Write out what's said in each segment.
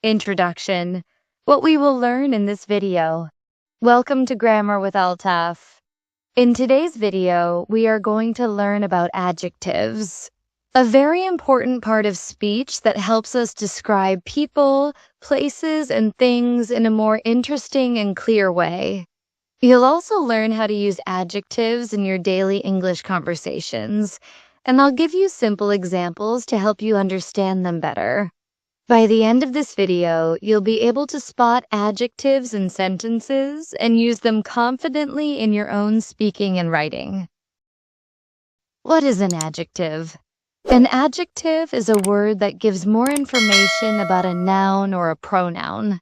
Introduction. What we will learn in this video. Welcome to Grammar with Altaf. In today's video, we are going to learn about adjectives, a very important part of speech that helps us describe people, places, and things in a more interesting and clear way. You'll also learn how to use adjectives in your daily English conversations, and I'll give you simple examples to help you understand them better. By the end of this video, you'll be able to spot adjectives in sentences and use them confidently in your own speaking and writing. What is an adjective? An adjective is a word that gives more information about a noun or a pronoun.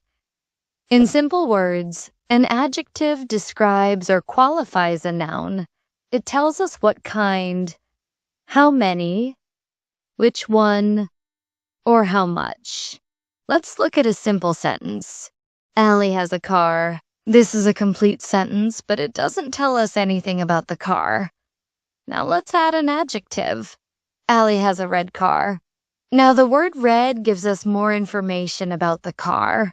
In simple words, an adjective describes or qualifies a noun. It tells us what kind, how many, which one, or how much. Let's look at a simple sentence. Allie has a car. This is a complete sentence, but it doesn't tell us anything about the car. Now let's add an adjective. Allie has a red car. Now the word red gives us more information about the car.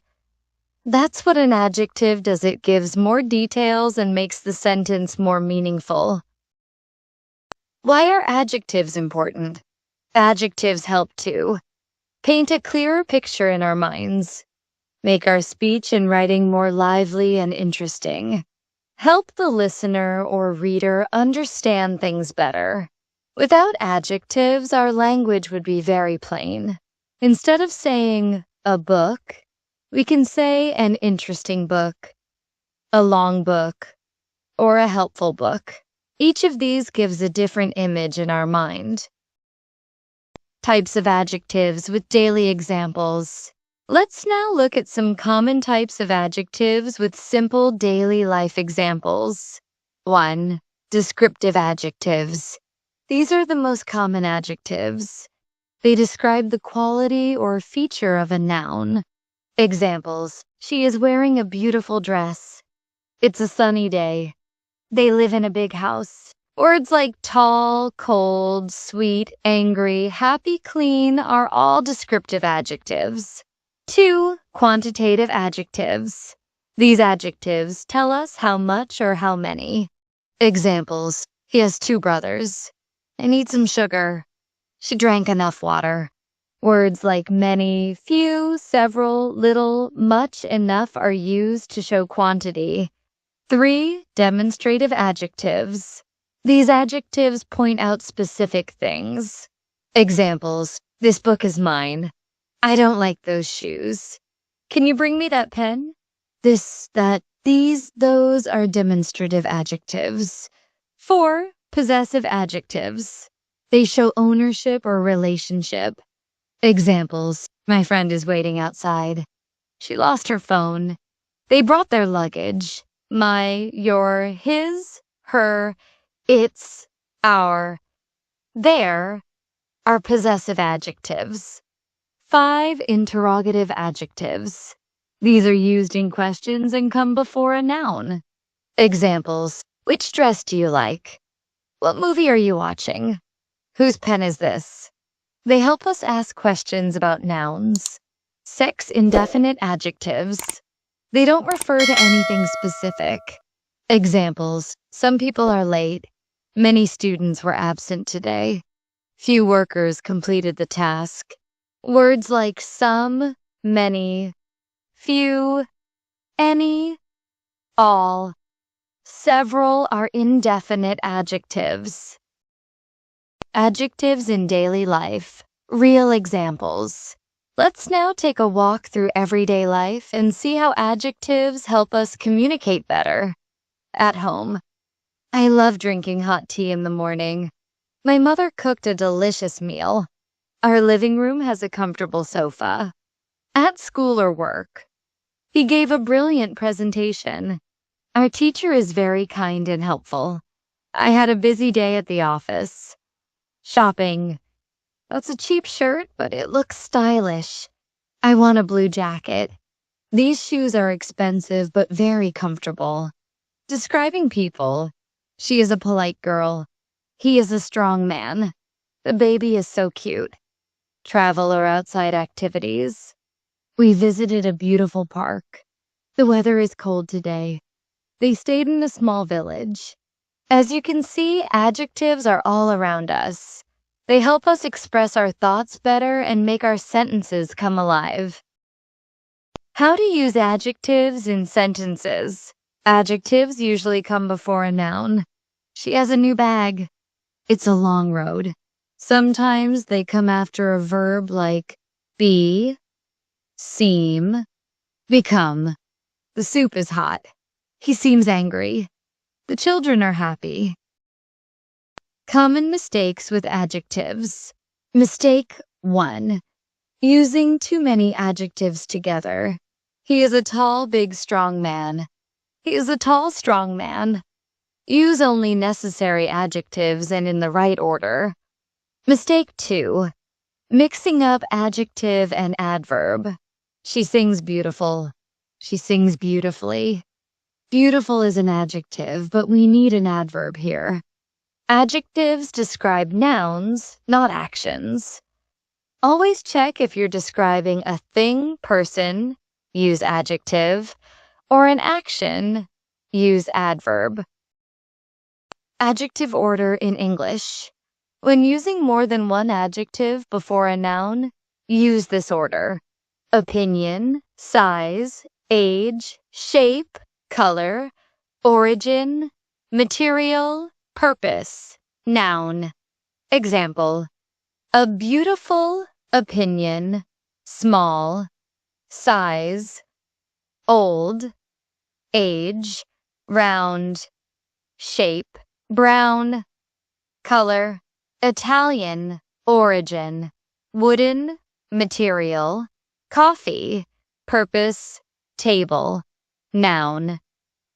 That's what an adjective does. It gives more details and makes the sentence more meaningful. Why are adjectives important? Adjectives help to paint a clearer picture in our minds, make our speech and writing more lively and interesting, help the listener or reader understand things better. Without adjectives, our language would be very plain. Instead of saying a book, we can say an interesting book, a long book, or a helpful book. Each of these gives a different image in our mind. Types of adjectives with daily examples. Let's now look at some common types of adjectives with simple daily life examples. 1. Descriptive adjectives. These are the most common adjectives. They describe the quality or feature of a noun. Examples: she is wearing a beautiful dress. It's a sunny day. They live in a big house. Words like tall, cold, sweet, angry, happy, clean are all descriptive adjectives. 2. Quantitative adjectives. These adjectives tell us how much or how many. Examples: he has 2 brothers. I need some sugar. She drank enough water. Words like many, few, several, little, much, enough are used to show quantity. 3. Demonstrative adjectives. These adjectives point out specific things. Examples: this book is mine. I don't like those shoes. Can you bring me that pen? This, that, these, those are demonstrative adjectives. 4. Possessive adjectives. They show ownership or relationship. Examples: my friend is waiting outside. She lost her phone. They brought their luggage. My, your, his, her, its, our, their are possessive adjectives. 5. Interrogative adjectives. These are used in questions and come before a noun. Examples: which dress do you like? What movie are you watching? Whose pen is this? They help us ask questions about nouns. 6. Indefinite adjectives. They don't refer to anything specific. Examples: some people are late. Many students were absent today. Few workers completed the task. Words like some, many, few, any, all, several are indefinite adjectives. Adjectives in daily life. Real examples. Let's now take a walk through everyday life and see how adjectives help us communicate better. At home. I love drinking hot tea in the morning. My mother cooked a delicious meal. Our living room has a comfortable sofa. At school or work. He gave a brilliant presentation. Our teacher is very kind and helpful. I had a busy day at the office. Shopping. That's a cheap shirt, but it looks stylish. I want a blue jacket. These shoes are expensive but very comfortable. Describing people. She is a polite girl. He is a strong man. The baby is so cute. Travel or outside activities. We visited a beautiful park. The weather is cold today. They stayed in a small village. As you can see, adjectives are all around us. They help us express our thoughts better and make our sentences come alive. How to use adjectives in sentences. Adjectives usually come before a noun. She has a new bag. It's a long road. Sometimes they come after a verb like be, seem, become. The soup is hot. He seems angry. The children are happy. Common mistakes with adjectives. Mistake 1. Using too many adjectives together. He is a tall, big, strong man. He is a tall, strong man. Use only necessary adjectives and in the right order. Mistake 2. Mixing up adjective and adverb. She sings beautiful. She sings beautifully. Beautiful is an adjective, but we need an adverb here. Adjectives describe nouns, not actions. Always check if you're describing a thing, person, use adjective, or an action, use adverb. Adjective order in English. When using more than one adjective before a noun, use this order: opinion, size, age, shape, color, origin, material, purpose, noun. Example: a beautiful opinion, small, size, old, age, round, shape, brown, color, Italian, origin, wooden, material, coffee, purpose, table, noun.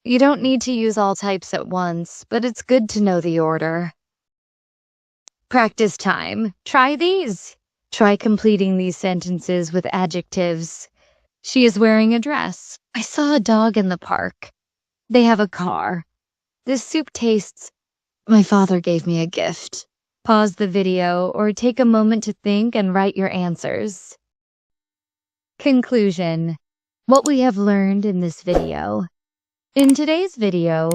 You don't need to use all types at once, but it's good to know the order. Practice time. Try these. Try completing these sentences with adjectives. She is wearing a dress. I saw a dog in the park. They have a car. This soup tastes. My father gave me a gift. Pause the video or take a moment to think and write your answers. Conclusion. What we have learned in this video. In today's video,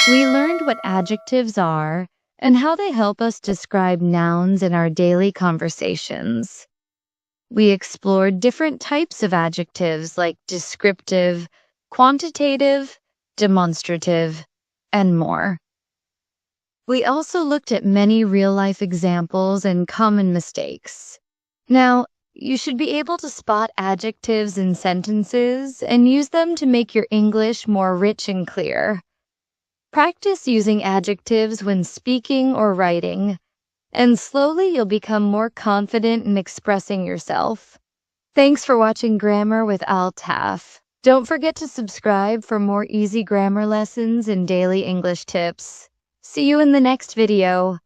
we learned what adjectives are and how they help us describe nouns in our daily conversations. We explored different types of adjectives like descriptive, quantitative, demonstrative, and more. We also looked at many real-life examples and common mistakes. Now, you should be able to spot adjectives in sentences and use them to make your English more rich and clear. Practice using adjectives when speaking or writing, and slowly you'll become more confident in expressing yourself. Thanks for watching Grammar with Altaf. Don't forget to subscribe for more easy grammar lessons and daily English tips. See you in the next video.